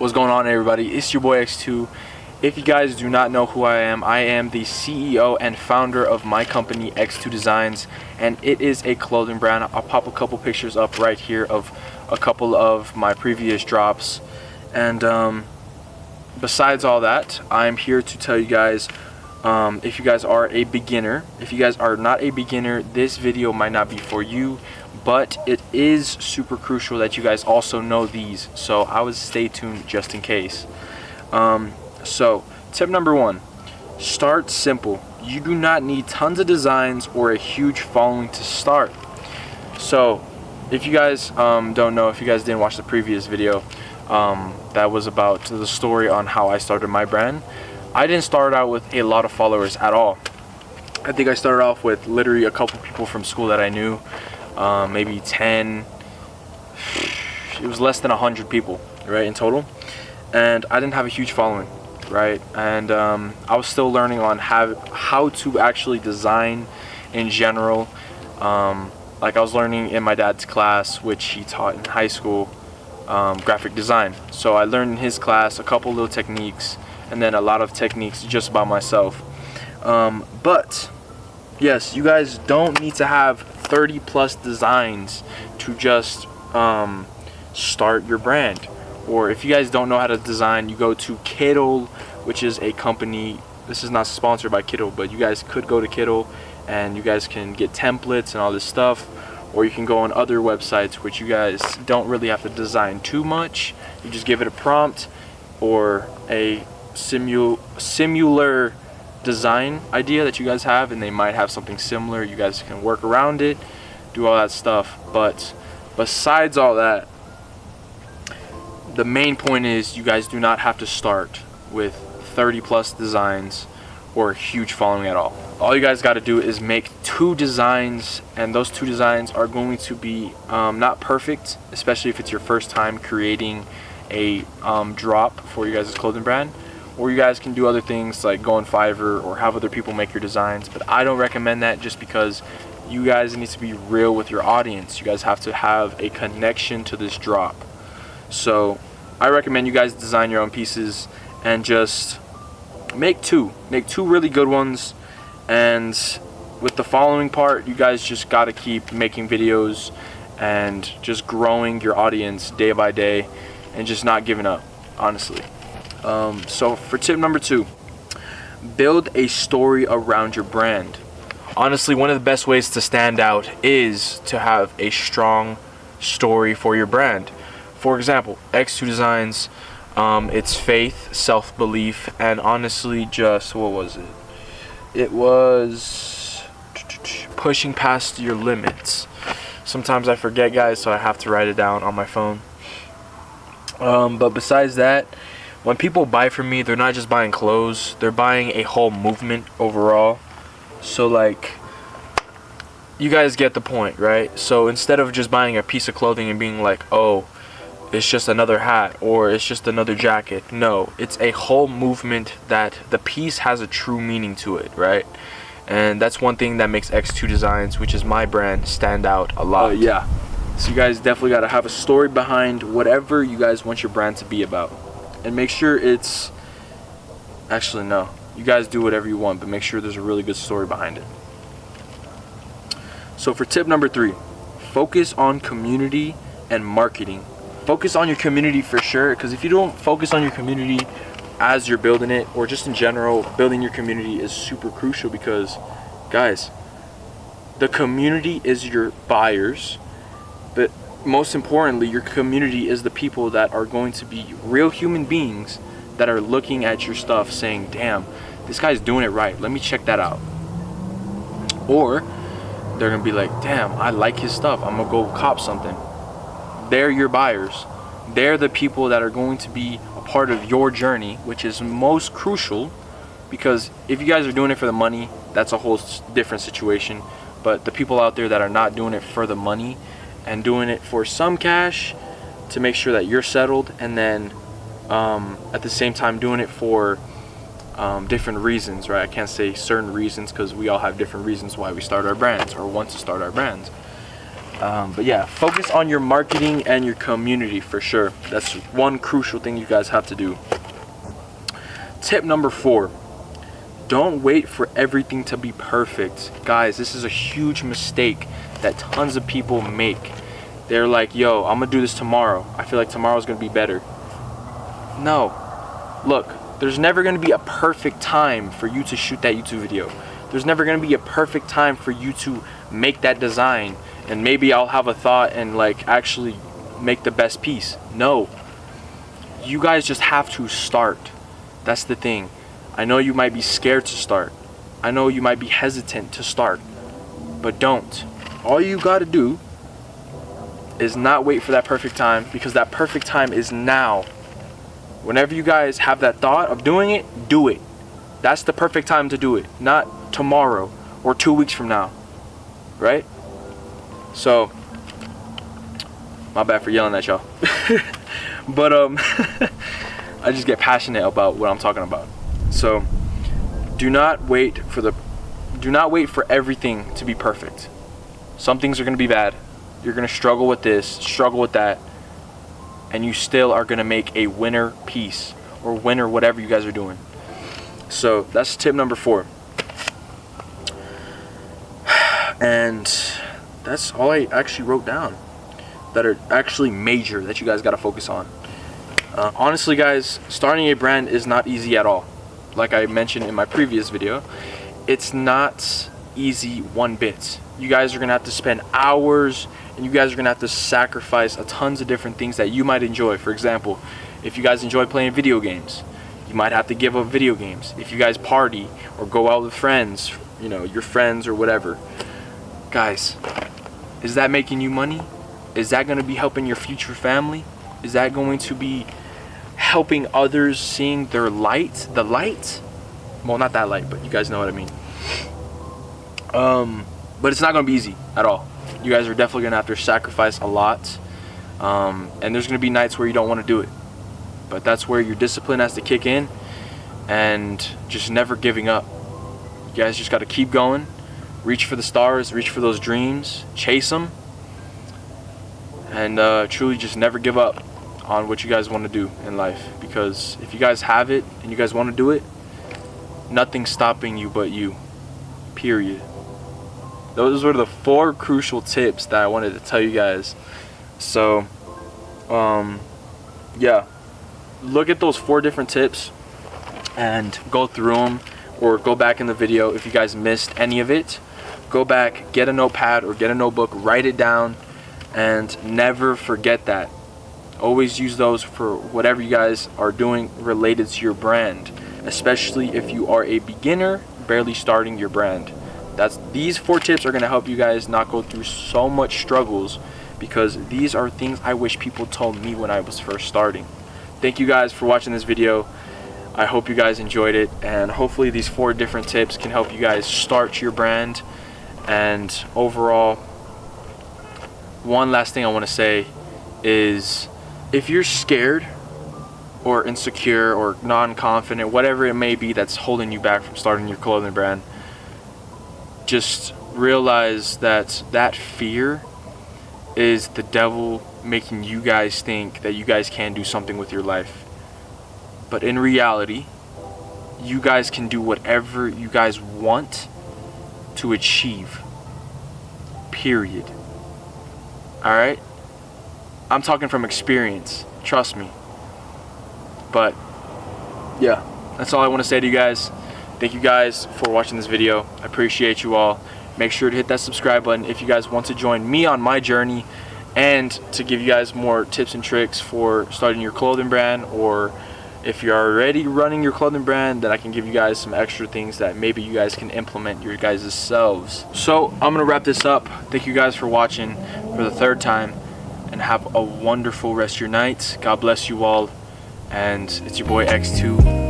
What's going on, everybody? It's your boy X2. If you guys do not know who I am the CEO and founder of my company XTwoDesigns, and it is a clothing brand. I'll pop a couple pictures up right here of a couple of my previous drops. And besides all that, I'm here to tell you guys, if you guys are a beginner, if you guys are not a beginner, this video might not be for you, but it is super crucial that you guys also know these, so I would stay tuned just in case. So tip number one, start simple. You do not need tons of designs or a huge following to start. So if you guys don't know, if you guys didn't watch the previous video that was about the story on how I started my brand, I didn't start out with a lot of followers at all. I think I started off with literally a couple people from school that I knew, maybe 10. It was less than 100 people, right, in total, and I didn't have a huge following, right? And I was still learning on how to actually design in general. Like I was learning in my dad's class, which he taught in high school, graphic design. So I learned in his class a couple little techniques, and then a lot of techniques just by myself. But yes, you guys don't need to have 30 plus designs to just start your brand. Or if you guys don't know how to design, you go to Kittle, which is a company. This is not sponsored by Kittle, but you guys could go to Kittle and you guys can get templates and all this stuff. Or you can go on other websites which you guys don't really have to design too much. You just give it a prompt or a similar design idea that you guys have, and they might have something similar. You guys can work around it, do all that stuff. But besides all that, the main point is you guys do not have to start with 30 plus designs or a huge following at all. All you guys got to do is make 2 designs, and those 2 designs are going to be not perfect, especially if it's your first time creating a drop for you guys' clothing brand. Or you guys can do other things like go on Fiverr or have other people make your designs, but I don't recommend that, just because you guys need to be real with your audience. You guys have to have a connection to this drop. So I recommend you guys design your own pieces and just make 2 really good ones. And with the following part, you guys just got to keep making videos and just growing your audience day by day and just not giving up, honestly. So for tip number 2, build a story around your brand. Honestly, one of the best ways to stand out is to have a strong story for your brand. For example, XTwoDesigns, it's faith, self-belief, and honestly just, what was it? It was pushing past your limits. Sometimes I forget, guys, so I have to write it down on my phone. But besides that, when people buy from me, they're not just buying clothes, they're buying a whole movement overall. So like, you guys get the point, right? So instead of just buying a piece of clothing and being like, oh, it's just another hat or it's just another jacket, no, it's a whole movement that the piece has a true meaning to it, right? And that's one thing that makes XTwoDesigns, which is my brand, stand out a lot. Yeah, so you guys definitely got to have a story behind whatever you guys want your brand to be about. And make sure it's, actually no, you guys do whatever you want, but make sure there's a really good story behind it. So for tip number 3, focus on community and marketing. Focus on your community for sure, because if you don't focus on your community as you're building it, or just in general, building your community is super crucial, because guys, the community is your buyers, but most importantly, your community is the people that are going to be real human beings that are looking at your stuff saying, damn, this guy's doing it right, let me check that out. Or they're gonna be like, damn, I like his stuff, I'm gonna go cop something. They're your buyers. They're the people that are going to be a part of your journey, which is most crucial, because if you guys are doing it for the money, that's a whole different situation. But the people out there that are not doing it for the money and doing it for some cash to make sure that you're settled, and then at the same time doing it for different reasons, right? I can't say certain reasons because we all have different reasons why we start our brands or want to start our brands. But yeah, focus on your marketing and your community for sure. That's one crucial thing you guys have to do. Tip number 4, don't wait for everything to be perfect. Guys, this is a huge mistake that tons of people make. They're like, yo, I'm gonna do this tomorrow. I feel like tomorrow's gonna be better. No, look, there's never gonna be a perfect time for you to shoot that YouTube video. There's never gonna be a perfect time for you to make that design, and maybe I'll have a thought and like actually make the best piece. No, you guys just have to start. That's the thing. I know you might be scared to start. I know you might be hesitant to start, but don't. All you gotta do is not wait for that perfect time, because that perfect time is now. Whenever you guys have that thought of doing it, do it. That's the perfect time to do it, not tomorrow or 2 weeks from now, right? So, my bad for yelling at y'all. But I just get passionate about what I'm talking about. So, do not wait for everything to be perfect. Some things are going to be bad. You're going to struggle with this, struggle with that, and you still are going to make a winner piece or winner whatever you guys are doing. So, that's tip number 4. And that's all I actually wrote down that are actually major that you guys got to focus on. Honestly, guys, starting a brand is not easy at all. Like I mentioned in my previous video, it's not easy one bit. You guys are gonna have to spend hours, and you guys are gonna have to sacrifice a tons of different things that you might enjoy. For example, if you guys enjoy playing video games, you might have to give up video games. If you guys party or go out with friends, you know, your friends or whatever, guys, is that making you money? Is that gonna be helping your future family? Is that going to be helping others seeing their light? The light? Well, not that light, but you guys know what I mean. But it's not going to be easy at all. You guys are definitely going to have to sacrifice a lot. And there's going to be nights where you don't want to do it. But that's where your discipline has to kick in, and just never giving up. You guys just got to keep going. Reach for the stars. Reach for those dreams. Chase them. And truly just never give up on what you guys want to do in life, because if you guys have it and you guys want to do it, nothing's stopping you but you, period. Those were the 4 crucial tips that I wanted to tell you guys. So yeah, look at those 4 different tips and go through them, or go back in the video if you guys missed any of it. Go back, get a notepad or get a notebook, write it down, and never forget that. Always use those for whatever you guys are doing related to your brand, especially if you are a beginner barely starting your brand. These 4 tips are going to help you guys not go through so much struggles, because these are things I wish people told me when I was first starting. Thank you guys for watching this video. I hope you guys enjoyed it, and hopefully these 4 different tips can help you guys start your brand. And overall, one last thing I want to say is, if you're scared or insecure or non-confident, whatever it may be that's holding you back from starting your clothing brand, just realize that that fear is the devil making you guys think that you guys can do something with your life. But in reality, you guys can do whatever you guys want to achieve, period. Alright? I'm talking from experience, trust me. But yeah, that's all I want to say to you guys. Thank you guys for watching this video. I appreciate you all. Make sure to hit that subscribe button if you guys want to join me on my journey, and to give you guys more tips and tricks for starting your clothing brand, or if you're already running your clothing brand, then I can give you guys some extra things that maybe you guys can implement your guys' selves. So I'm gonna wrap this up. Thank you guys for watching for the 3rd time, and have a wonderful rest of your night. God bless you all, and it's your boy X2.